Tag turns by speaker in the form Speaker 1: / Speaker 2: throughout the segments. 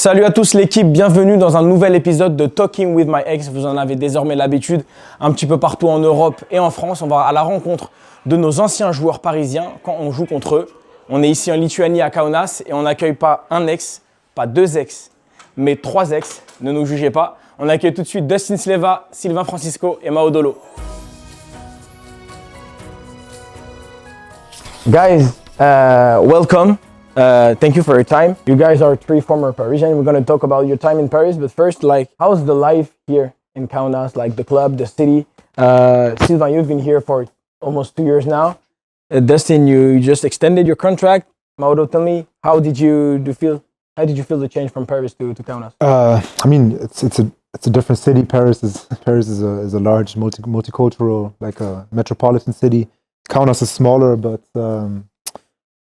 Speaker 1: Salut à tous l'équipe, bienvenue dans un nouvel épisode de Talking with my ex. Vous en avez désormais l'habitude, un petit peu partout en Europe et en France. On va à la rencontre de nos anciens joueurs parisiens quand on joue contre eux. On est ici en Lituanie à Kaunas et on n'accueille pas un ex, pas deux ex, mais trois ex. Ne nous jugez pas. On accueille tout de suite Dustin Sleva, Sylvain Francisco et Maodo Lô. Guys, welcome. Thank you for your time. You guys are three former Parisians. We're going to talk about your time in Paris. But first, how's the life here in Kaunas? The club, the city. Sylvain, you've been here for almost 2 years now. Dustin, you just extended your contract. Maodo, tell me, how did you feel the change from Paris to Kaunas?
Speaker 2: It's a different city. Paris is a large multicultural, a metropolitan city. Kaunas is smaller, but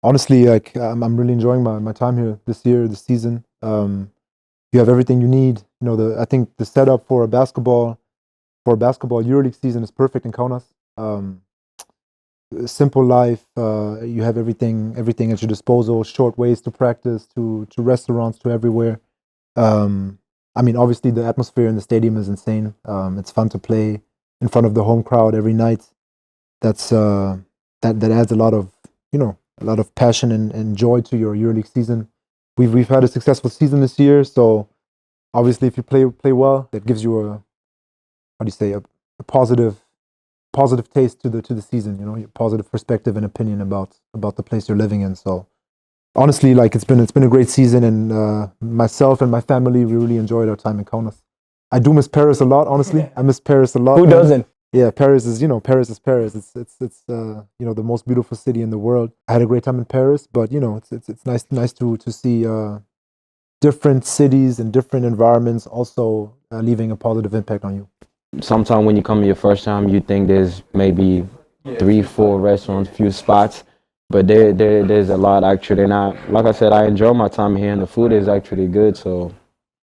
Speaker 2: honestly, I'm really enjoying my time here this season. You have everything you need. I think the setup for a basketball EuroLeague season is perfect in Kaunas. Simple life. You have everything at your disposal. Short ways to practice, to restaurants, to everywhere. Obviously the atmosphere in the stadium is insane. It's fun to play in front of the home crowd every night. That adds a lot of passion and joy to your EuroLeague season. We've had a successful season this year, so obviously if you play well, that gives you a positive taste to the season. Your positive perspective and opinion about the place you're living in. So honestly, it's been a great season, and myself and my family, we really enjoyed our time in Kaunas. I do miss Paris a lot, honestly. I miss Paris a lot.
Speaker 1: Who doesn't?
Speaker 2: Yeah, Paris is Paris. It's the most beautiful city in the world. I had a great time in Paris, but it's nice to see different cities and different environments also leaving a positive impact on you.
Speaker 3: Sometimes when you come your first time, you think there's maybe 3-4 restaurants, few spots, but there's a lot actually. And like I said, I enjoy my time here, and the food is actually good. So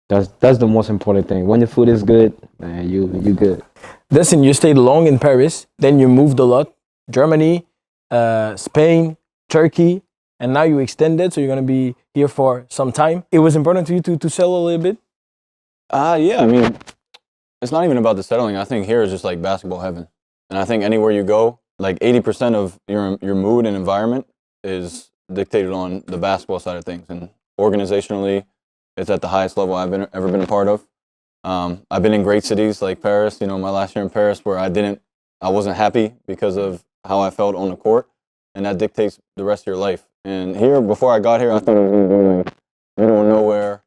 Speaker 3: that's the most important thing. When the food is good, man, you good.
Speaker 1: Dustin, you stayed long in Paris, then you moved a lot. Germany, Spain, Turkey, and now you extended, so you're going to be here for some time. It was important to you to settle a little bit?
Speaker 4: Yeah, it's not even about the settling. I think here is just like basketball heaven. And I think anywhere you go, 80% of your mood and environment is dictated on the basketball side of things. And organizationally, it's at the highest level I've ever been a part of. I've been in great cities like Paris, my last year in Paris, where I wasn't happy because of how I felt on the court, and that dictates the rest of your life. And here, before I got here, I thought I was going to be middle of nowhere,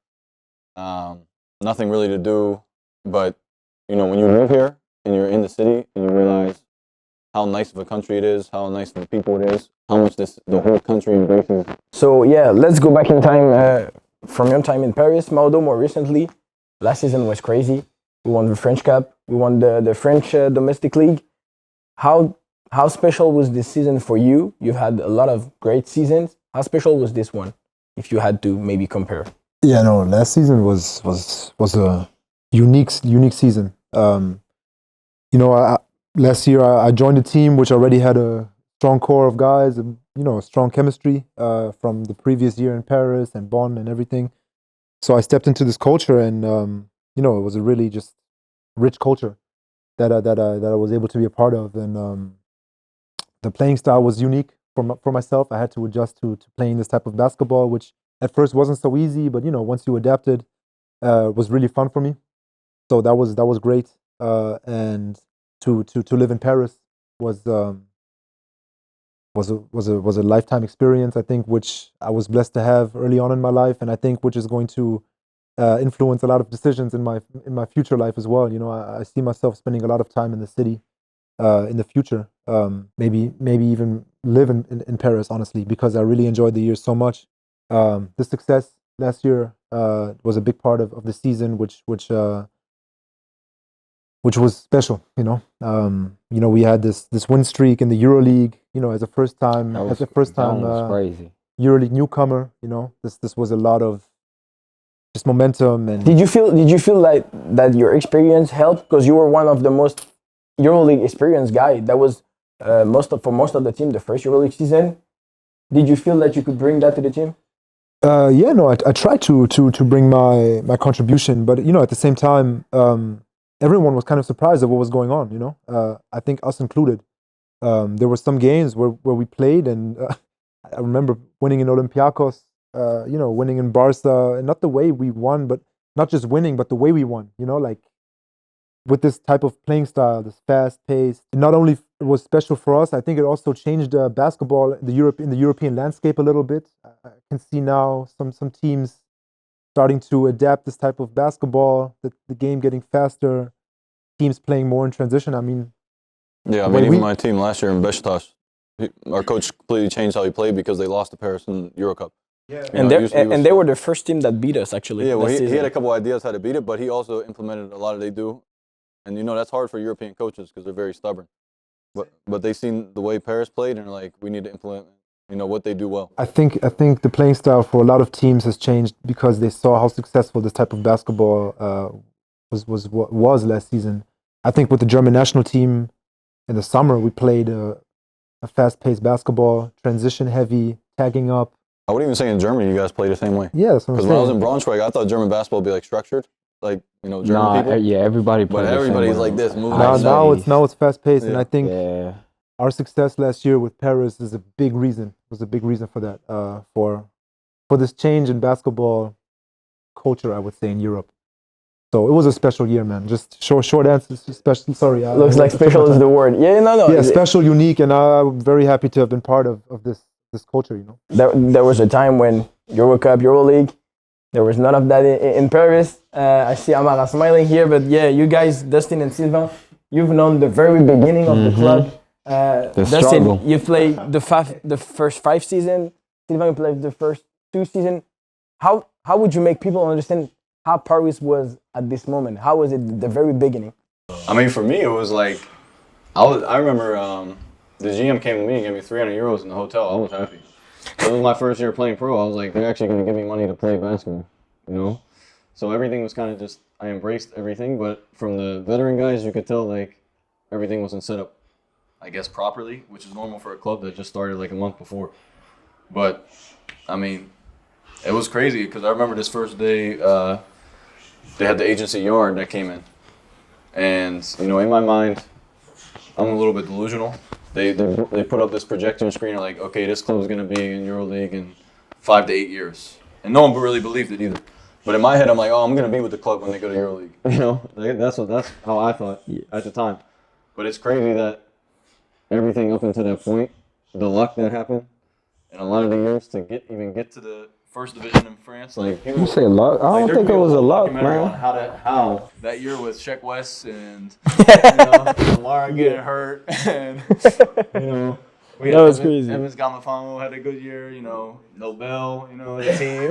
Speaker 4: nothing really to do. But, when you live here and you're in the city and you realize how nice of a country it is, how nice of the people it is, how much the whole country embraces.
Speaker 1: So yeah, let's go back in time from your time in Paris, Maodo, more recently. Last season was crazy. We won the French Cup. We won the French domestic league. How special was this season for you? You've had a lot of great seasons. How special was this one, if you had to maybe compare?
Speaker 2: Yeah, no, last season was a unique season. Last year I joined a team which already had a strong core of guys, a strong chemistry from the previous year in Paris and Bonn and everything. So I stepped into this culture, and it was a really just rich culture that I was able to be a part of. And the playing style was unique for myself. I had to adjust to playing this type of basketball, which at first wasn't so easy, but once you adapted, it was really fun for me. So that was great. And to live in Paris was a lifetime experience, I think, which I was blessed to have early on in my life, and I think which is going to influence a lot of decisions in my future life as well. I see myself spending a lot of time in the city in the future. Maybe even live in Paris, honestly, because I really enjoyed the year so much. The success last year was a big part of the season, which was special. We had this win streak in the EuroLeague. As a first time
Speaker 3: crazy.
Speaker 2: EuroLeague newcomer. This was a lot of just momentum. And
Speaker 1: did you feel like that your experience helped, because you were one of the most EuroLeague experienced guy? That was for most of the team the first EuroLeague season. Did you feel that you could bring that to the team?
Speaker 2: Yeah, no, I tried to bring my contribution, but at the same time, everyone was kind of surprised at what was going on. I think us included. There were some games where we played, and I remember winning in Olympiacos, winning in Barca, and not the way we won, but not just winning, but the way we won. Like with this type of playing style, this fast pace. Not only it was special for us, I think it also changed basketball in the European landscape a little bit. I can see now some teams starting to adapt this type of basketball, the game getting faster, teams playing more in transition. I mean,
Speaker 4: even my team last year in Beşiktaş, our coach completely changed how he played because they lost to Paris in Euro Cup.
Speaker 1: Yeah. And they were the first team that beat us, actually.
Speaker 4: Yeah, well, he had a couple ideas how to beat it, but he also implemented a lot of they do. And that's hard for European coaches because they're very stubborn. But they've seen the way Paris played and are like, we need to implement what they do well.
Speaker 2: I think the playing style for a lot of teams has changed because they saw how successful this type of basketball was last season. I think with the German national team in the summer, we played a fast-paced basketball, transition-heavy, tagging up.
Speaker 4: I would even say in Germany, you guys play the same way.
Speaker 2: Yeah, that's what I'm saying.
Speaker 4: Because when I was in Braunschweig, I thought German basketball would be like structured, like German people.
Speaker 3: Yeah, everybody plays.
Speaker 4: But everybody's like this, moving.
Speaker 2: Now it's fast-paced, and I think
Speaker 3: our
Speaker 2: success last year with Paris is a big reason. Was a big reason for that. For this change in basketball culture, I would say in Europe. So it was a special year, man. Just short answer. Special. Sorry.
Speaker 1: Looks like special is the word. Yeah, no.
Speaker 2: Yeah, special, unique, and I'm very happy to have been part of this culture.
Speaker 1: There was a time when Euro Cup, Euro League, there was none of that in Paris. I see Amara smiling here, but yeah, you guys, Dustin and Sylvain, you've known the very beginning of the club. Dustin, you played the first 5 seasons. Sylvain, you played the first 2 seasons. How would you make people understand how Paris was at this moment? How was it the very beginning?
Speaker 4: I mean, for me, it was like, I remember the GM came to me and gave me 300 euros in the hotel. I was happy. It was my first year playing pro. I was like, they're actually going to give me money to play basketball, So everything was kind of just, I embraced everything, but from the veteran guys, you could tell like everything wasn't set up, I guess, properly, which is normal for a club that just started like a month before. But, I mean, it was crazy because I remember this first day, they had the agency Yard that came in. And, in my mind, I'm a little bit delusional. They put up this projection screen like, okay, this club's going to be in EuroLeague in 5 to 8 years. And no one really believed it either. But in my head, I'm like, oh, I'm going to be with the club when they go to EuroLeague. That's how I thought at the time. But it's crazy that everything up until that point, the luck that happened, and a lot of the years to get to the first division in France, like
Speaker 3: you say luck. I don't think it was a luck, man.
Speaker 4: How that year with Sheck West and Lara getting hurt, and we had
Speaker 1: crazy.
Speaker 4: Evans Gamafamo had a good year, Nobel, the team.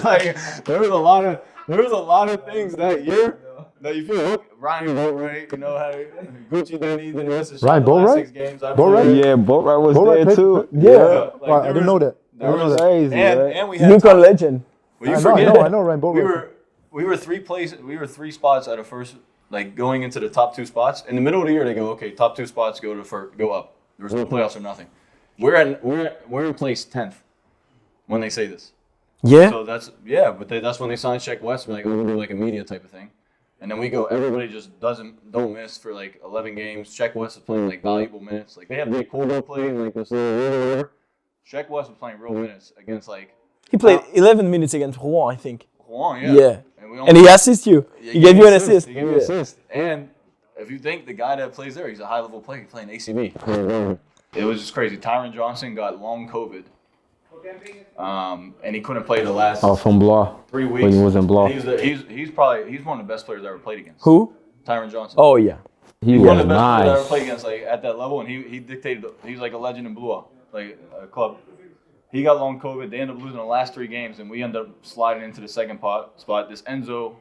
Speaker 4: Like there was a lot of things that year that you feel. Ryan Boatwright, had Gucci Denny, the rest of
Speaker 2: Ryan Boatwright?
Speaker 3: Yeah, Boatwright was there too.
Speaker 2: Yeah, I didn't know that.
Speaker 4: There was
Speaker 3: crazy,
Speaker 4: and we had
Speaker 1: Yukon legend.
Speaker 4: Well, I
Speaker 2: know Ryan Boatwright.
Speaker 4: We were 3 spots at a first, like going into the top 2 spots. In the middle of the year, they go, okay, top 2 spots go up. There was no playoffs or nothing. We're in place 10th when they say this.
Speaker 1: Yeah.
Speaker 4: So that's when they signed Sheck West. We're like, we're gonna do like a media type of thing, and then we go. Everybody just don't miss for like 11 games. Sheck West is playing like valuable minutes. Like they have Jay Colville playing like this little. Sheck West was playing real minutes against like.
Speaker 1: He played 11 minutes against Rouen, I think.
Speaker 4: Rouen, yeah.
Speaker 1: Yeah. And he assisted you. He gave you an assist.
Speaker 4: He gave me an assist. And if you think the guy that plays there, he's a high-level player. He's playing ACB. It was just crazy. Tyron Johnson got long COVID. And he couldn't play the last
Speaker 3: from Blois.
Speaker 4: 3 weeks.
Speaker 3: When he was in Blois.
Speaker 4: He's one of the best players I ever played against.
Speaker 1: Who?
Speaker 4: Tyron Johnson.
Speaker 1: Oh, yeah.
Speaker 3: He
Speaker 4: one of
Speaker 3: was
Speaker 4: the best players I ever
Speaker 3: nice.
Speaker 4: played against, like at that level, and he dictated. He's like a legend in Blois, like a club. He got long COVID. They ended up losing the last 3 games, and we ended up sliding into the second spot. This Enzo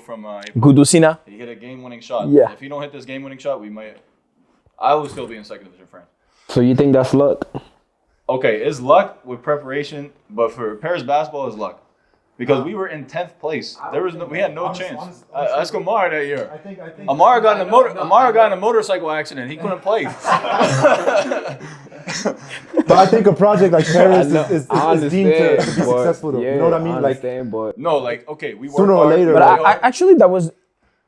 Speaker 4: from
Speaker 1: Gudusina.
Speaker 4: he hit a game-winning shot.
Speaker 1: Yeah.
Speaker 4: If he don't hit this game-winning shot, I will still be in second division France.
Speaker 3: So you think that's luck?
Speaker 4: Okay, it's luck with preparation, but for Paris basketball, it's luck. Because we were in 10th place. We had no chance. Ask Amar that year.
Speaker 2: I think
Speaker 4: Amar got in a motorcycle accident. He couldn't play.
Speaker 2: But I think a project like Paris is deemed to be
Speaker 3: but,
Speaker 2: successful though.
Speaker 3: Yeah,
Speaker 2: You know what I mean?
Speaker 3: I
Speaker 2: Like
Speaker 3: understand, but
Speaker 4: No, like okay, we work
Speaker 2: Sooner or
Speaker 4: hard,
Speaker 2: later,
Speaker 1: But
Speaker 2: like-
Speaker 1: actually, that was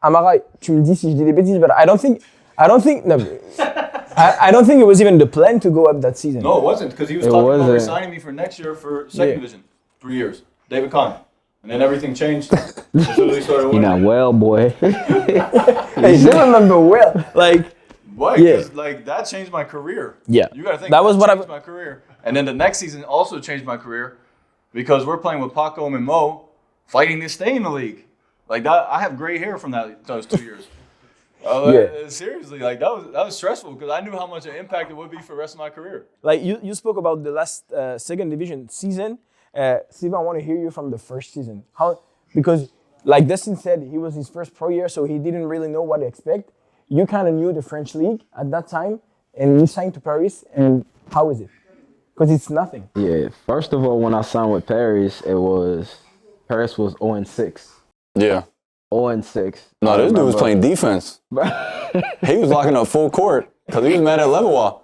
Speaker 1: Amara. Tu me dis si je dis des bêtises, but I don't think no, I don't think it was even the plan to go up that season.
Speaker 4: No, it wasn't, because he was
Speaker 3: It
Speaker 4: talking about
Speaker 3: wasn't.
Speaker 4: resigning me for next year for second
Speaker 1: Yeah.
Speaker 4: division, 3 years. David Kahn. And then everything changed. As soon as he started
Speaker 3: you're
Speaker 4: winning.
Speaker 3: not well, boy.
Speaker 1: Hey, you remember well, like
Speaker 4: Why?
Speaker 1: Yeah.
Speaker 4: Because like that changed my career.
Speaker 1: Yeah.
Speaker 4: You gotta think
Speaker 1: That was what I-
Speaker 4: changed my career. And then the next season also changed my career because we're playing with Paco and Mo, fighting to stay in the league. Like that, I have gray hair from those 2 years. Seriously, like that was stressful because I knew how much an impact it would be for the rest of my career.
Speaker 1: like you spoke about the last second division season. Sylvain, I want to hear you from the first season. How, because like Dustin said, he was his first pro year, so he didn't really know what to expect. You kind of knew the French league at that time, and you signed to Paris. And how is it? Because it's nothing.
Speaker 3: Yeah, first of all, when I signed with Paris, Paris was 0-6.
Speaker 4: Yeah.
Speaker 3: 0-6.
Speaker 4: No,
Speaker 3: I
Speaker 4: this dude was
Speaker 3: remember-
Speaker 4: playing defense. He was locking up full court because he was mad at Levallois.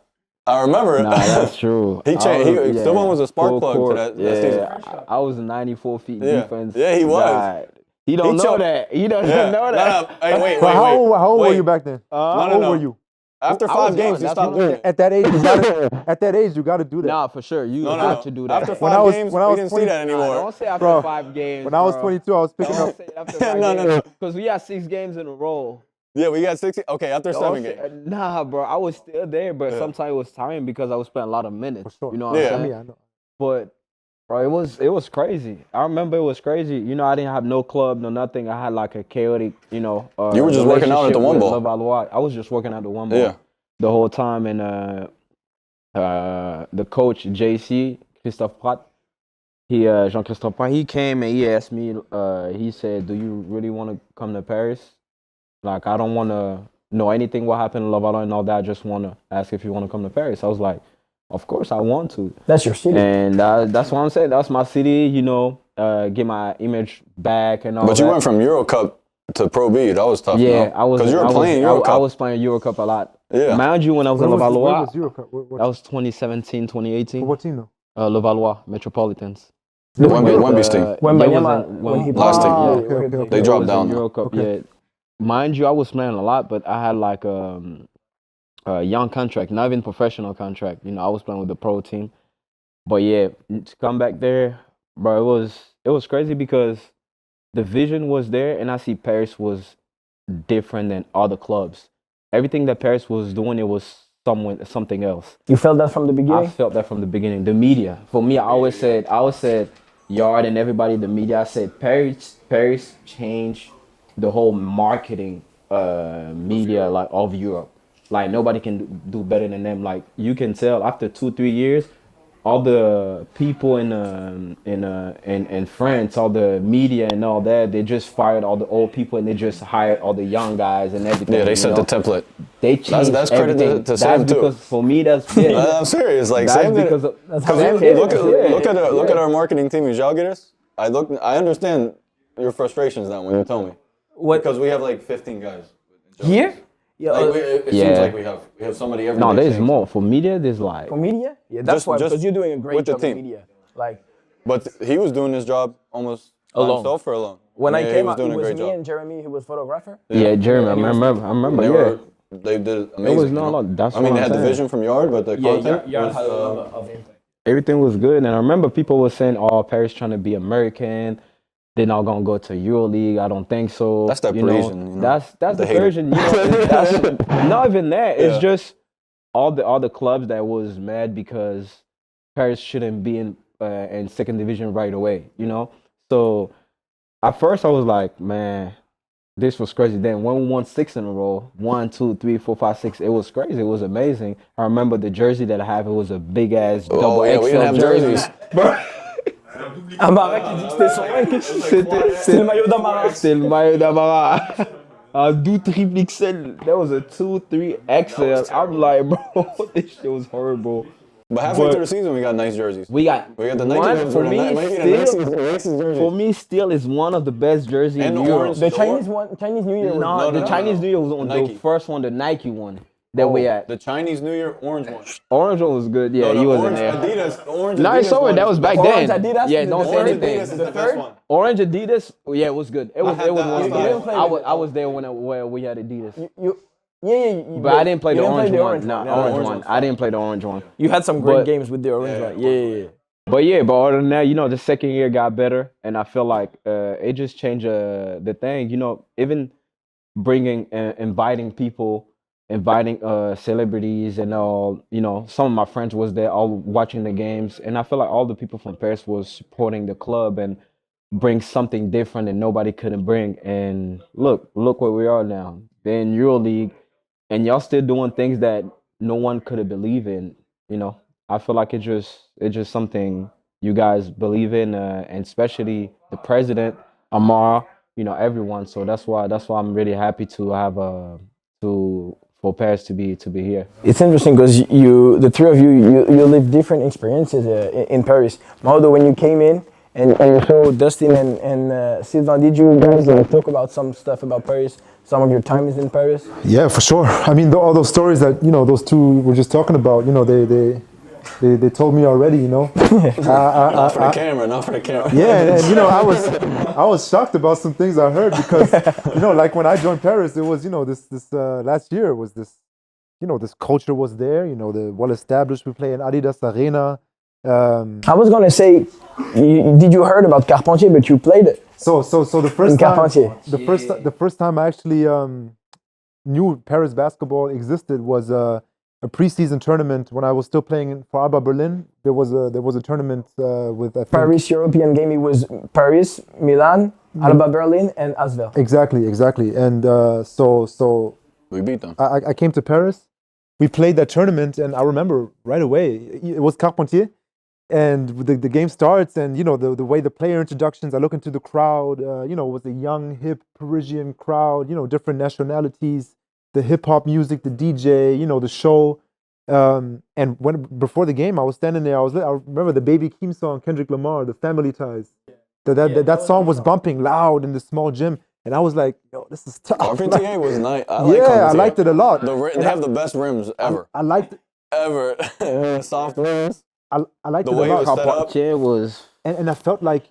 Speaker 4: I remember it.
Speaker 3: Nah, that's true.
Speaker 4: He changed. Someone was a spark
Speaker 3: full
Speaker 4: plug
Speaker 3: court.
Speaker 4: to that
Speaker 3: Yeah,
Speaker 4: season.
Speaker 3: I was a 94 feet
Speaker 4: Yeah.
Speaker 3: defense.
Speaker 4: Yeah, he was.
Speaker 3: guy. He don't
Speaker 4: He
Speaker 3: know
Speaker 4: choked.
Speaker 3: that. He doesn't
Speaker 4: Yeah.
Speaker 3: know that.
Speaker 4: No, hey, wait.
Speaker 2: But how old were
Speaker 4: Wait.
Speaker 2: you back then? How old were you?
Speaker 4: After
Speaker 3: I
Speaker 4: 5
Speaker 3: was
Speaker 4: games,
Speaker 3: young,
Speaker 4: he
Speaker 3: that's
Speaker 4: stopped
Speaker 3: what I'm
Speaker 4: doing it.
Speaker 2: At that age, you got to do that.
Speaker 3: Nah, for sure. You
Speaker 4: No,
Speaker 3: have to do that.
Speaker 4: After 5
Speaker 2: When I was-
Speaker 4: games,
Speaker 2: when I
Speaker 4: we
Speaker 2: was
Speaker 4: didn't
Speaker 2: 20
Speaker 4: see that anymore.
Speaker 3: Don't say after
Speaker 2: Bro,
Speaker 3: 5 games.
Speaker 2: When I was
Speaker 3: bro.
Speaker 2: 22, I was picking
Speaker 3: Don't
Speaker 2: up.
Speaker 3: say after 5
Speaker 4: No,
Speaker 3: games.
Speaker 4: no.
Speaker 3: Because we had 6 games in a row.
Speaker 4: Yeah, we got 60. Okay, after
Speaker 3: Don't
Speaker 4: 7
Speaker 3: say-
Speaker 4: games.
Speaker 3: Nah, bro. I was still there, but sometimes it was tiring because I was playing a lot of minutes.
Speaker 2: For sure.
Speaker 3: You know what
Speaker 4: Yeah.
Speaker 3: I'm saying?
Speaker 2: I know.
Speaker 3: But bro, it was crazy. I remember it was crazy. You know, I didn't have no club, no nothing. I had like a chaotic,
Speaker 4: You were just working out at the
Speaker 3: relationship
Speaker 4: one
Speaker 3: with
Speaker 4: ball.
Speaker 3: Levallois. I was just working at the one ball
Speaker 4: Yeah.
Speaker 3: the whole time, and the coach JC Christophe Prat, Jean-Christophe Prat, he came and he asked me. He said, "Do you really want to come to Paris? Like, I don't want to know anything what happened in Levallois and all that. I just want to ask if you want to come to Paris." I was like, "Of course I want to."
Speaker 1: That's your city.
Speaker 3: And that's what I'm saying. That's my city, get my image back and all
Speaker 4: But
Speaker 3: that.
Speaker 4: you went from Euro Cup to Pro B. That was tough.
Speaker 3: Yeah,
Speaker 4: no?
Speaker 3: I was.
Speaker 4: Because you were
Speaker 3: I
Speaker 4: playing
Speaker 3: was,
Speaker 4: Euro
Speaker 3: I
Speaker 4: Cup.
Speaker 3: was playing Euro Cup a lot.
Speaker 4: Yeah.
Speaker 3: Mind you, when I was in
Speaker 2: Where
Speaker 3: Levallois,
Speaker 2: was Euro Cup? What
Speaker 3: that was 2017, 2018.
Speaker 2: what team though?
Speaker 3: Levallois, Metropolitans.
Speaker 4: Wemby's team.
Speaker 1: When he
Speaker 4: last team.
Speaker 2: Ah,
Speaker 1: played,
Speaker 2: okay, okay.
Speaker 4: They dropped
Speaker 3: was
Speaker 4: down
Speaker 3: in
Speaker 4: now.
Speaker 3: Euro Cup,
Speaker 2: Okay.
Speaker 3: yeah. Mind you, I was playing a lot, but I had like a young contract, not even professional contract. I was playing with the pro team. But yeah, to come back there, bro, it was crazy because the vision was there, and I see Paris was different than other clubs. Everything that Paris was doing, it was something else.
Speaker 1: You felt that from the
Speaker 3: I
Speaker 1: beginning.
Speaker 3: felt that from the beginning. The media, for me, I always said, Yard and everybody, the media, I said Paris changed the whole marketing media like of Europe. Like nobody can do better than them. Like you can tell after 2-3 years, all the people in France, all the media and all that, they just fired all the old people and they just hired all the young guys and everything.
Speaker 4: Yeah, they set the template.
Speaker 3: They changed
Speaker 4: That's credit
Speaker 3: everything.
Speaker 4: to Sam,
Speaker 3: That's
Speaker 4: too.
Speaker 3: because for me, that's yeah.
Speaker 4: I'm serious. Like
Speaker 3: That's
Speaker 4: Sam did
Speaker 3: because
Speaker 4: it.
Speaker 3: of,
Speaker 1: That's how
Speaker 3: Sam
Speaker 1: it
Speaker 3: did
Speaker 1: is.
Speaker 3: it.
Speaker 4: Look at our marketing team in Jalgiris. I understand your frustrations now when you tell me.
Speaker 1: What
Speaker 4: Because we have like 15 guys.
Speaker 1: here? Yeah,
Speaker 4: Like, it seems
Speaker 3: Yeah.
Speaker 4: like we have somebody every
Speaker 3: No,
Speaker 4: day
Speaker 3: there's
Speaker 4: saying-
Speaker 3: more. For media, there's like
Speaker 1: for media? Yeah, that's
Speaker 4: Just-
Speaker 1: why,
Speaker 4: just
Speaker 1: because you're doing a great
Speaker 4: with the
Speaker 1: job in
Speaker 4: team.
Speaker 1: media. Like
Speaker 4: But he was doing his job almost by
Speaker 1: Alone.
Speaker 4: himself for alone.
Speaker 1: when I
Speaker 4: Yeah,
Speaker 1: came
Speaker 4: he was
Speaker 1: out,
Speaker 4: doing
Speaker 1: it
Speaker 4: a
Speaker 1: was
Speaker 4: great
Speaker 1: me
Speaker 4: job.
Speaker 1: and Jeremy, who was photographer.
Speaker 3: Jeremy. I remember.
Speaker 4: They they did amazing.
Speaker 3: was
Speaker 4: you
Speaker 3: not
Speaker 4: know?
Speaker 3: a lot. That's
Speaker 4: I mean,
Speaker 3: what
Speaker 4: they
Speaker 3: I'm
Speaker 4: had the
Speaker 3: saying.
Speaker 4: vision from Yard, but the content was,
Speaker 1: had a lot of impact.
Speaker 3: Everything was good, and I remember people were saying, "Oh, Paris trying to be American. They're not gonna go to EuroLeague." I don't think so.
Speaker 4: That's that Parisian, you know,
Speaker 3: That's
Speaker 4: the
Speaker 3: the
Speaker 4: hater.
Speaker 3: Parisian. That's not even that. It's
Speaker 4: Yeah.
Speaker 3: just all the other clubs that was mad because Paris shouldn't be in second division right away. So at first I was like, man, this was crazy. Then when we won 6 in a row, 1, 2, 3, 4, 5, 6, it was crazy. It was amazing. I remember the jersey that I have. It was a big ass double
Speaker 4: yeah, we
Speaker 3: XL
Speaker 4: didn't have
Speaker 3: jersey.
Speaker 4: jerseys.
Speaker 1: Amara qui dit que c'était son c'était le maillot d'Amara.
Speaker 3: C'était le maillot d'Amara. A 2 triple XL. That was a 2, 3 XL. I'm like, bro, this shit was horrible.
Speaker 4: But halfway
Speaker 3: But-
Speaker 4: through the season, we got nice jerseys.
Speaker 3: We got
Speaker 4: We got the
Speaker 3: one
Speaker 4: Nike
Speaker 3: for me.
Speaker 4: jerseys.
Speaker 3: For me, still is one of the best jerseys
Speaker 4: And
Speaker 3: in
Speaker 4: the
Speaker 3: Europe.
Speaker 4: orange.
Speaker 1: The Chinese one, Chinese New Year.
Speaker 3: No, the
Speaker 4: no,
Speaker 3: Chinese
Speaker 4: no.
Speaker 3: New Year was on
Speaker 4: Nike.
Speaker 3: the first one, the Nike one. that we had.
Speaker 4: The Chinese New Year orange one.
Speaker 3: Orange one was good. Yeah,
Speaker 4: No,
Speaker 3: he was in
Speaker 4: orange
Speaker 3: there.
Speaker 4: Adidas. The orange
Speaker 3: No, I
Speaker 4: Adidas
Speaker 3: saw it.
Speaker 4: one
Speaker 3: That was
Speaker 4: is-
Speaker 3: back
Speaker 1: Orange
Speaker 3: then.
Speaker 1: Adidas?
Speaker 3: Yeah,
Speaker 1: The
Speaker 3: don't say
Speaker 4: Orange
Speaker 3: anything.
Speaker 4: Adidas is
Speaker 1: The
Speaker 4: the best
Speaker 1: third?
Speaker 4: one.
Speaker 3: Orange Adidas. Yeah, it was good. It was.
Speaker 4: had
Speaker 3: It was
Speaker 4: that
Speaker 3: one
Speaker 4: on
Speaker 3: star.
Speaker 1: didn't play
Speaker 3: I was there where we had Adidas.
Speaker 1: Yeah.
Speaker 3: But I didn't play
Speaker 1: you
Speaker 3: the
Speaker 1: didn't
Speaker 3: orange
Speaker 1: play the
Speaker 3: one. No,
Speaker 1: Yeah,
Speaker 3: orange
Speaker 4: orange
Speaker 3: one.
Speaker 4: one's
Speaker 3: I didn't play the orange one.
Speaker 1: You had some great
Speaker 3: But-
Speaker 1: games with the orange one. Yeah.
Speaker 3: But other than that, the second year got better, and I feel like it just changed the thing. Even bringing, inviting people, inviting celebrities and all. Some of my friends was there, all watching the games, and I feel like all the people from Paris was supporting the club and bring something different that nobody couldn't bring. And look where we are now. They're in EuroLeague, and y'all still doing things that no one could have believed in. I feel like it's just something you guys believe in, and especially the president, Amara, everyone. So that's why I'm really happy to have for Paris to be here.
Speaker 1: It's interesting because the three of you live different experiences in Paris. Maodo, when you came in and you saw Dustin and Sylvain, did you guys talk about some stuff about Paris? Some of your time is in Paris?
Speaker 2: Yeah, for sure. I mean, all those stories that those two were just talking about, they told me already,
Speaker 4: Not for the camera, not for the camera.
Speaker 2: Yeah, and I was shocked about some things I heard because like when I joined Paris, it was this last year was this this culture was there, the well established. We play in Adidas Arena.
Speaker 1: I was gonna say, did you heard about Carpentier? But you played it.
Speaker 2: So the first
Speaker 1: In
Speaker 2: time,
Speaker 1: Carpentier.
Speaker 2: the first time I actually knew Paris basketball existed was a preseason tournament when I was still playing for Alba Berlin. There was a tournament with I think,
Speaker 1: Paris European game. It was Paris, Milan, Alba Berlin, and Asvel.
Speaker 2: Exactly, and so
Speaker 4: We beat them.
Speaker 2: I came to Paris. We played that tournament, and I remember right away it was Carpentier. And the game starts, and the way the player introductions. I look into the crowd. It was a young, hip Parisian crowd. Different nationalities. The hip hop music, the DJ. The show. And before the game, I was standing there. I remember the Baby Keem song, Kendrick Lamar, the Family Ties. That song was bumping loud in the small gym, and I was like, "Yo, this is tough."
Speaker 4: Carpentier was nice.
Speaker 2: I liked it a lot.
Speaker 4: They have the best rims ever.
Speaker 2: I liked it.
Speaker 4: Ever. Soft rims.
Speaker 2: I liked
Speaker 4: The
Speaker 2: it a
Speaker 4: way it
Speaker 2: lot.
Speaker 4: was set up.
Speaker 3: Carpentier was.
Speaker 2: And I felt like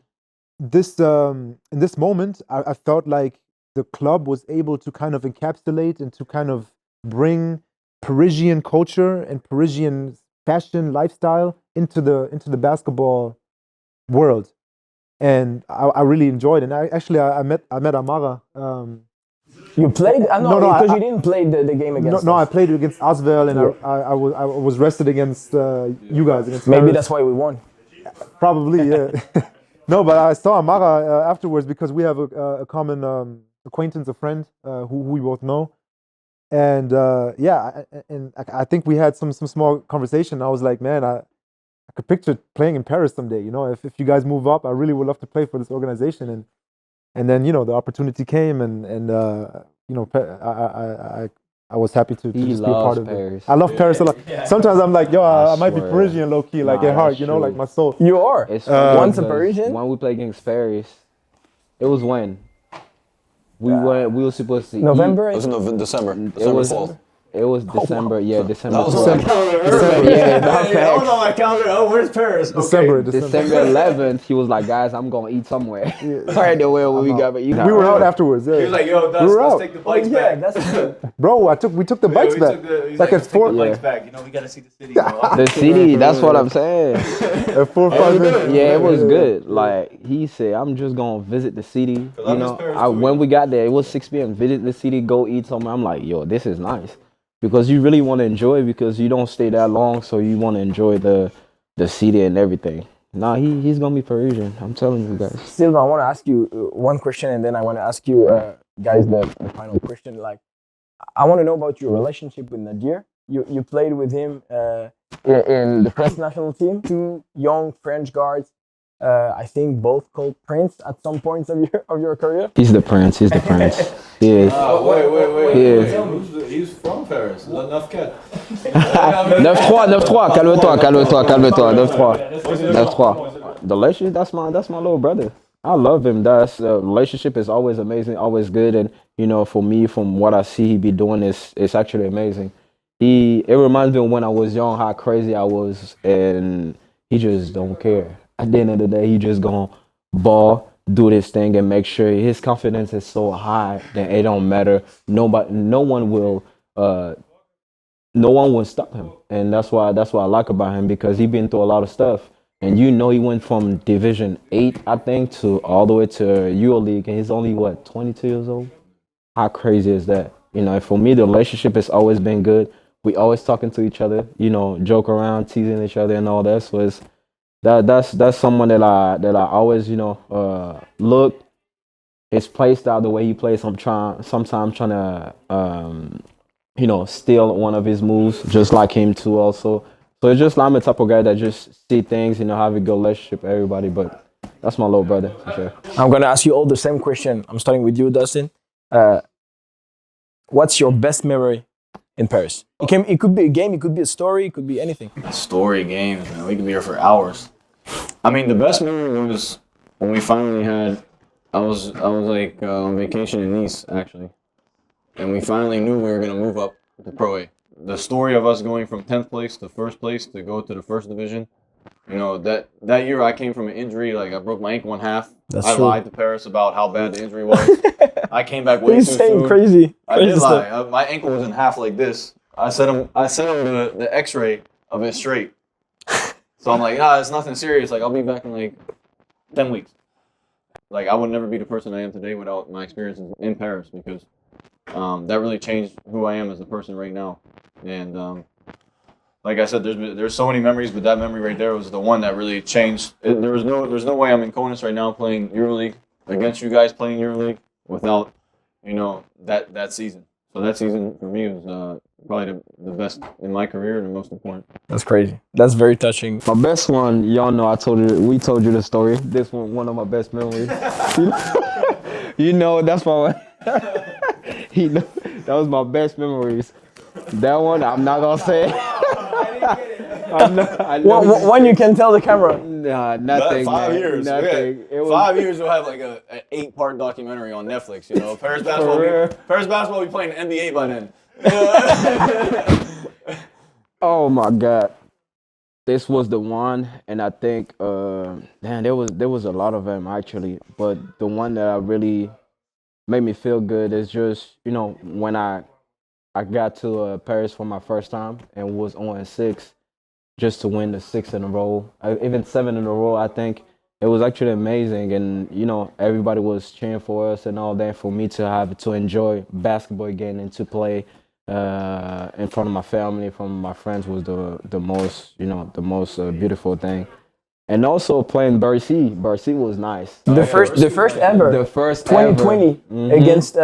Speaker 2: this in this moment, I felt like the club was able to kind of encapsulate and to kind of bring Parisian culture and Parisian fashion lifestyle into the basketball world, and I really enjoyed it. And I met Amara.
Speaker 1: You played? No,
Speaker 2: No,
Speaker 1: because you didn't play the game against
Speaker 2: No, I
Speaker 1: us.
Speaker 2: played against Asvel, and I was rested against you guys. Against
Speaker 1: Maybe
Speaker 2: Paris.
Speaker 1: that's why we won.
Speaker 2: Probably, yeah. No, but I saw Amara afterwards because we have a common acquaintance, a friend who we both know, and I think we had some small conversation. I was like, man, I could picture playing in Paris someday. If you guys move up, I really would love to play for this organization. And then the opportunity came, and I was happy to
Speaker 3: He
Speaker 2: just be a part
Speaker 3: loves
Speaker 2: of
Speaker 3: Paris.
Speaker 2: it. I love Paris a lot. Sometimes I'm like, yo, I might be
Speaker 3: swear.
Speaker 2: Parisian low key, like
Speaker 3: Nah,
Speaker 2: at heart,
Speaker 3: that's true.
Speaker 2: like my soul.
Speaker 1: You are.
Speaker 3: It's
Speaker 1: Once a
Speaker 3: because
Speaker 1: Parisian?
Speaker 3: When we played against Paris, it was when we were supposed to
Speaker 1: November?
Speaker 4: It was in December.
Speaker 3: It
Speaker 4: December
Speaker 3: was
Speaker 4: 12th.
Speaker 3: it was December. Yeah, December.
Speaker 4: That was
Speaker 3: 12th.
Speaker 1: Yeah, that's
Speaker 5: Hey, I was on my calendar. Oh, where's Paris?
Speaker 2: December.
Speaker 3: December 11th, he was like, guys, I'm gonna eat somewhere. Sorry, the way we got, but you know.
Speaker 2: We were out afterwards. Yeah.
Speaker 5: He was like, yo,
Speaker 2: We were
Speaker 5: let's
Speaker 2: out.
Speaker 5: take the bikes
Speaker 1: yeah,
Speaker 5: back.
Speaker 1: that's good.
Speaker 2: Bro, we took the bikes
Speaker 5: we
Speaker 2: back.
Speaker 5: took the, he's
Speaker 2: Like
Speaker 5: let's
Speaker 2: at
Speaker 5: take
Speaker 2: 4
Speaker 5: the bikes
Speaker 3: Yeah.
Speaker 5: back. We gotta see the city. Bro.
Speaker 3: The city, that's what I'm saying.
Speaker 2: at 4 or 5 minutes.
Speaker 3: Yeah, it was good. Like he said, I'm just gonna visit the city.
Speaker 5: I
Speaker 3: You
Speaker 5: miss
Speaker 3: know,
Speaker 5: Paris too,
Speaker 3: when we got there, it was 6 p.m. Visit the city, go eat somewhere. I'm like, yo, this is nice, because you really want to enjoy it, because you don't stay that long, so you want to enjoy the city and everything. Nah, he's gonna be Parisian. I'm telling you guys.
Speaker 1: Sylvain, I want to ask you one question, and then I want to ask you guys the final question. Like, I want to know about your relationship with Nadir. You played with him in the French national team. 2 young French guards. I think both called Prince at some points of your career.
Speaker 3: He's the prince. He's the prince. He is.
Speaker 5: Wait.
Speaker 3: Yeah.
Speaker 5: He's from Paris. 9-4.
Speaker 3: 9-3, calme-toi. 9-3. 9-3. Delicious, that's my little brother. I love him. That's relationship is always amazing, always good, and for me, from what I see he be doing, it's actually amazing. it reminds me of when I was young, how crazy I was, and he just don't care. At the end of the day, he just gonna ball, do this thing, and make sure his confidence is so high that it don't matter. Nobody, uh, no one will stop him, and that's what I like about him because he been through a lot of stuff. And he went from Division 8, I think, to all the way to EuroLeague, and he's only what 22 years old. How crazy is that? And for me, the relationship has always been good. We always talking to each other, joke around, teasing each other, and all that. So that's someone that I always look. His play style, the way he plays, sometimes trying to steal one of his moves, just like him too. Also, so it's just I'm the type of guy that just see things, have a good relationship with everybody. But that's my little brother for sure.
Speaker 1: I'm gonna ask you all the same question. I'm starting with you, Dustin. What's your best memory in Paris? It could be a game, it could be a story, it could be anything.
Speaker 4: Story games, man. We could be here for hours. I mean, the best memory was when we finally had. I was like on vacation in Nice actually, and we finally knew we were gonna move up to Pro A. The story of us going from 10th place to first place to go to the first division. That year I came from an injury, like I broke my ankle in half.
Speaker 1: That's
Speaker 4: I
Speaker 1: true.
Speaker 4: lied to Paris about how bad the injury was. I came back way
Speaker 1: He's
Speaker 4: too
Speaker 1: saying
Speaker 4: soon.
Speaker 1: crazy.
Speaker 4: I did
Speaker 1: stuff.
Speaker 4: lie. My ankle was in half like this. I sent him the X-ray of it straight. So I'm like, it's nothing serious. Like I'll be back in like 10 weeks. Like I would never be the person I am today without my experiences in Paris because that really changed who I am as a person right now. And like I said, there's so many memories, but that memory right there was the one that really changed. There's no way I'm in Kaunas right now playing EuroLeague against you guys playing EuroLeague without that season. So that season for me was probably the best in my career and the most important.
Speaker 1: That's crazy. That's very touching.
Speaker 3: My best one, y'all know we told you the story. This one of my best memories. That's my one. That was my best memories. That one, I'm not gonna say.
Speaker 1: When you can tell the camera.
Speaker 3: Nah, nothing.
Speaker 4: 5
Speaker 3: man.
Speaker 4: years.
Speaker 3: Nothing. It was
Speaker 4: 5 years we'll have like an 8-part documentary on Netflix. Paris basketball will be playing the NBA by then.
Speaker 3: Oh my God. This was the one, and I think, there was a lot of them actually, but the one that really made me feel good is just, when I got to Paris for my first time and was on 6, just to win the 6 in a row, even 7 in a row. I think it was actually amazing, and everybody was cheering for us and all that. For me to enjoy basketball again and to play in front of my family, from my friends, was the most beautiful thing. And also playing Bercy was nice.
Speaker 1: The first ever.
Speaker 3: The first
Speaker 1: 2020
Speaker 3: ever.
Speaker 1: against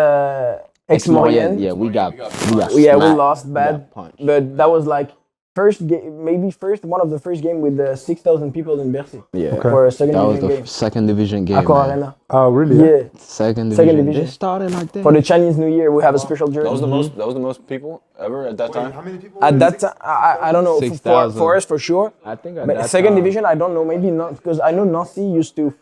Speaker 1: Aix-Maurienne.
Speaker 3: Yeah, we got
Speaker 1: We
Speaker 3: smacked.
Speaker 1: lost bad,
Speaker 3: punched.
Speaker 1: but that was like one of the first game with 6,000 people in Bercy.
Speaker 3: Yeah.
Speaker 2: Okay.
Speaker 1: For a second
Speaker 3: That was
Speaker 1: division
Speaker 3: the
Speaker 1: game.
Speaker 3: second division game.
Speaker 1: Accor
Speaker 3: man.
Speaker 1: Arena.
Speaker 2: Oh, really?
Speaker 1: Yeah.
Speaker 3: Second
Speaker 1: Second
Speaker 3: division.
Speaker 1: division.
Speaker 3: They started like that.
Speaker 1: For the Chinese New Year, we have a special jersey.
Speaker 4: That was the most people ever at that time.
Speaker 2: How many people?
Speaker 1: At that time, I don't know.
Speaker 3: 6,000.
Speaker 1: For us, for sure.
Speaker 3: I think at
Speaker 1: But
Speaker 3: that
Speaker 1: second
Speaker 3: time,
Speaker 1: division, I don't know. Maybe not, because I know Nancy used to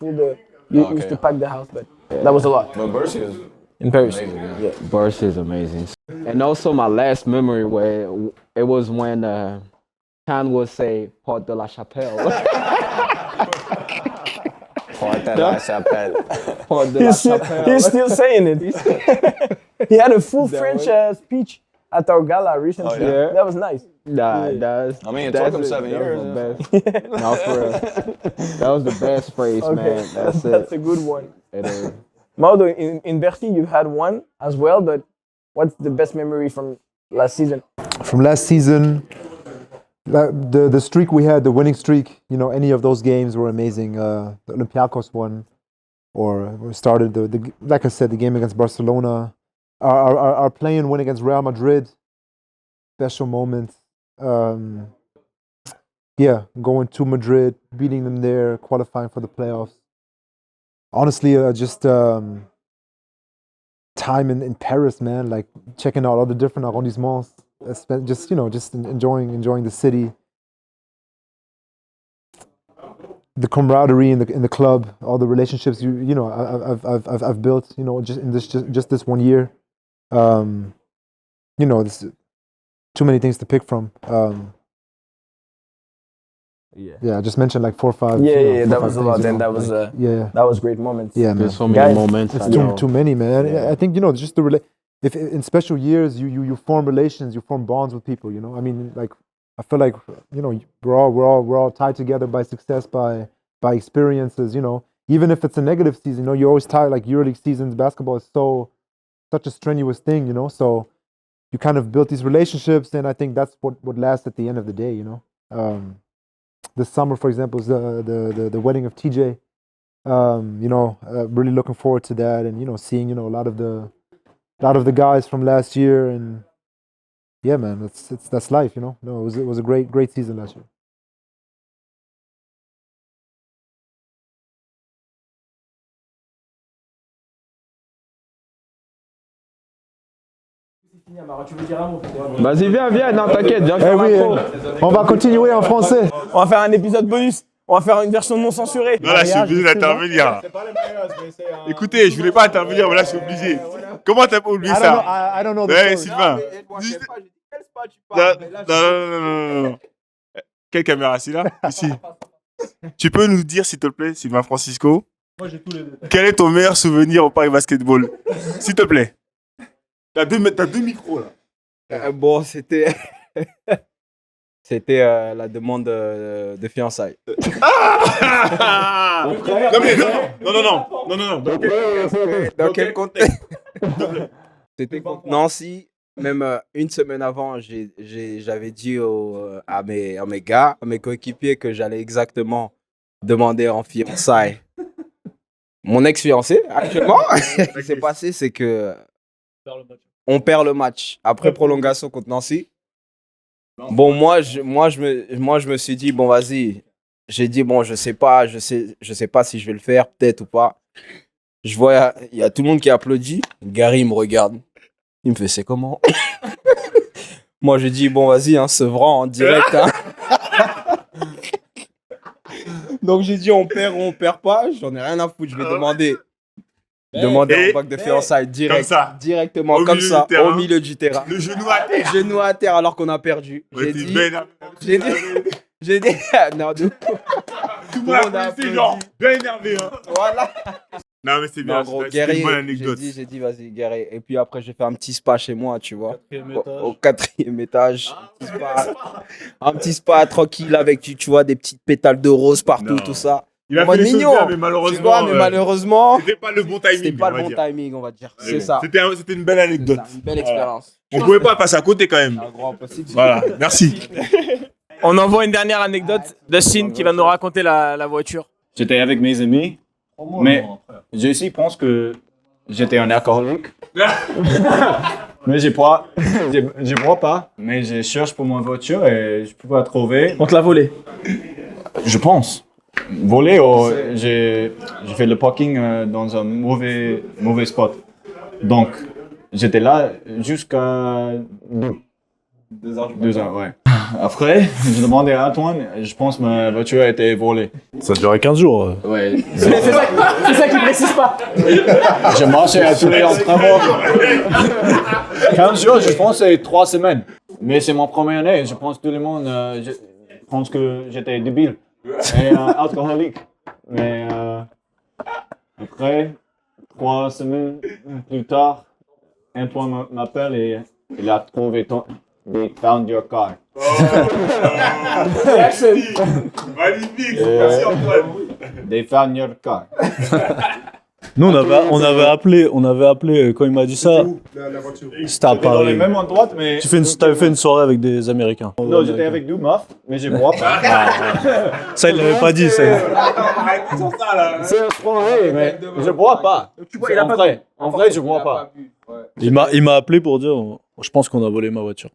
Speaker 1: used to pack the house, but that was a lot
Speaker 4: But Bercy is
Speaker 1: in Paris.
Speaker 4: amazing. Yeah.
Speaker 3: Burst is amazing. And also my last memory where it was when Khan would say Porte de la Chapelle.
Speaker 4: Porte de la Chapelle.
Speaker 3: Porte de la
Speaker 1: He's
Speaker 3: Chapelle.
Speaker 1: still saying it. He had a full French speech at our gala recently.
Speaker 4: Oh, yeah?
Speaker 1: That was nice.
Speaker 3: Nah, that's.
Speaker 4: I mean, it took him 7
Speaker 3: that
Speaker 4: years.
Speaker 3: was the best. No, for real. That was the best phrase,
Speaker 1: Okay,
Speaker 3: man. That's
Speaker 1: that's
Speaker 3: it.
Speaker 1: a good one.
Speaker 3: It is.
Speaker 1: Maodo, in Bercy, you've had one as well, but what's the best memory from last season?
Speaker 2: From last season, the streak we had, the winning streak, any of those games were amazing. The Olympiacos one, or we started the like I said, the game against Barcelona, our play-in win against Real Madrid, special moment. Going to Madrid, beating them there, qualifying for the playoffs. Honestly, just time in Paris, man, like checking out all the different arrondissements. Just enjoying the city, the camaraderie in the club, all the relationships I've built, just in this 1 year. This too many things to pick from. Yeah, I just mentioned like 4 or 5.
Speaker 1: That was a lot. Then that was that was great moments.
Speaker 2: Yeah, man.
Speaker 3: There's so many moments.
Speaker 2: It's too many, man. I think just the if in special years you form relations, you form bonds with people. I mean, like I feel like we're all tied together by success, by experiences. Even if it's a negative season, you're always tied. Like EuroLeague seasons, basketball is such a strenuous thing. So you kind of built these relationships, and I think that's what lasts at the end of the day. This summer, for example, is the wedding of TJ. Really looking forward to that, and seeing a lot of the guys from last year, and yeah, man, that's life. No, it was a great season last year.
Speaker 3: Vas-y, viens, non, t'inquiète, viens faire l'intro.
Speaker 2: On va continuer en français.
Speaker 1: On va faire un épisode bonus. On va faire une version non censurée.
Speaker 6: Non, là, je suis obligé d'intervenir. Écoutez, je voulais pas intervenir, mais là, je suis obligé. Comment t'as pas oublié ça?
Speaker 2: I don't know.
Speaker 6: Ouais, Sylvain. Non. Quelle caméra, c'est là? Ici. Tu peux nous dire, s'il te plaît, Sylvain Francisco, quel est ton meilleur souvenir au Paris Basketball? S'il te plaît. T'as deux micros, là.
Speaker 7: Bon, c'était la demande de fiançailles.
Speaker 6: Ah non, mais non.
Speaker 7: Dans quel contexte? C'était contre Nancy. Même une semaine avant, j'avais dit à mes gars, à mes coéquipiers, que j'allais exactement demander en fiançailles mon ex-fiancé. Actuellement, ce qui s'est passé, c'est que on perd le match après prolongation contre Nancy. Bon, moi je me suis dit, bon, vas-y. J'ai dit, bon, je sais pas si je vais le faire, peut-être ou pas. Je vois, il y a tout le monde qui applaudit. Gary me regarde. Il me fait, c'est comment? Moi, j'ai dit, bon, vas-y, Sevrant en direct. Donc, j'ai dit, on perd ou on perd pas. J'en ai rien à foutre. Je vais demander en bac de fiançailles directement, au milieu du terrain.
Speaker 6: Le genou à terre.
Speaker 7: Genou à terre alors qu'on a perdu.
Speaker 6: Ouais,
Speaker 7: J'ai dit, non,
Speaker 6: tout le monde a applaudi, genre, bien énervé.
Speaker 7: Voilà.
Speaker 6: Non, mais c'est bien, c'est une bonne anecdote.
Speaker 7: J'ai dit, vas-y, Gary. Et puis après, j'ai fait un petit spa chez moi, tu vois. Au 4e étage. Un petit spa tranquille avec, tu vois, des petites pétales de rose partout, tout ça.
Speaker 6: Il a fait des choses bien, mais malheureusement,
Speaker 7: c'était pas le bon timing.
Speaker 6: C'était pas le bon
Speaker 7: timing, on va dire. C'est ça.
Speaker 6: C'était une belle anecdote.
Speaker 7: Une belle expérience.
Speaker 6: On pouvait pas passer à côté quand même. Voilà, merci.
Speaker 1: On envoie une dernière anecdote. Dustin qui va nous raconter la voiture.
Speaker 5: J'étais avec mes amis, mais je aussi pense que j'étais un alcoolique. Mais je bois pas, mais je cherche pour ma voiture et je peux pas trouver.
Speaker 1: On te l'a volé.
Speaker 5: Je pense. Volé, j'ai fait le parking dans un mauvais spot. Donc, j'étais là jusqu'à 2 heures, ouais. Après, je demandais à Antoine, je pense que ma voiture a été volée.
Speaker 8: Ça durait 15 jours.
Speaker 5: Ouais.
Speaker 1: C'est ça qui précise pas.
Speaker 5: J'ai marché à tous les entraînements. 15 jours, je pense que c'est 3 semaines. Mais c'est mon première année, je pense que tout le monde pense que j'étais débile. Et alcoolique. Mais après, 3 semaines plus tard, Antoine m'appelle et il a trouvé They found your car.
Speaker 6: Magnifique, merci Antoine.
Speaker 5: They found your car.
Speaker 8: Nous, on avait appelé quand il m'a dit ça. C'était à
Speaker 5: Dans les
Speaker 8: Paris.
Speaker 5: mêmes endroits, mais.
Speaker 8: T'avais fait une soirée avec des Américains.
Speaker 5: Non, j'étais avec 2 meufs, mais je bois pas.
Speaker 8: Ça, il l'avait pas dit. Ça.
Speaker 5: C'est une soirée, mais je bois pas. En vrai, je bois pas.
Speaker 8: Il m'a appelé pour dire je pense qu'on a volé ma voiture.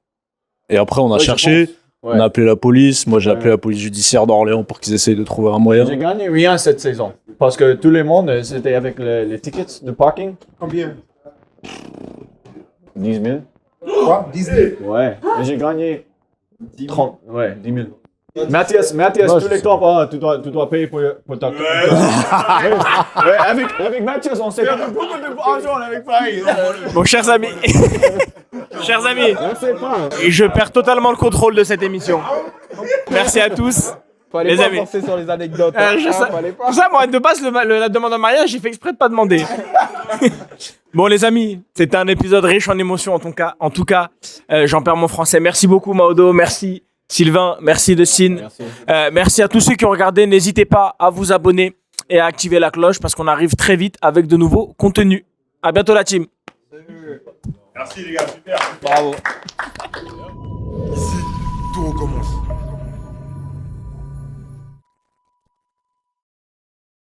Speaker 8: Et après, on a cherché. On a appelé la police. Moi, j'ai appelé la police judiciaire d'Orléans pour qu'ils essayent de trouver un moyen.
Speaker 5: J'ai gagné rien cette saison. Parce que tout le monde, c'était avec les tickets de parking.
Speaker 2: Combien?
Speaker 5: 10 000.
Speaker 2: Quoi? 10 000?
Speaker 5: Ouais. Et j'ai gagné 30. Ouais, 10 000. Mathias, tous les temps, tu dois payer pour ta... Ouais, avec Mathias, on s'est fait beaucoup de argent avec Paris.
Speaker 1: Bon, chers amis, Chers amis, et je perds totalement le contrôle de cette émission. Merci à tous.
Speaker 7: Fallait
Speaker 1: Les
Speaker 7: pas
Speaker 1: amis.
Speaker 7: penser sur les anecdotes. Fallait pas.
Speaker 1: Pour ça, moi, de base, la demande en mariage, j'ai fait exprès de pas demander. Bon, les amis, c'était un épisode riche en émotions, en tout cas, j'en perds mon français. Merci beaucoup, Maodo. Merci, Sylvain. Merci, Dustin. Merci à tous ceux qui ont regardé. N'hésitez pas à vous abonner et à activer la cloche parce qu'on arrive très vite avec de nouveaux contenus. À bientôt, la team.
Speaker 6: Merci les gars, super.
Speaker 1: Bravo.
Speaker 9: Ici, tout recommence.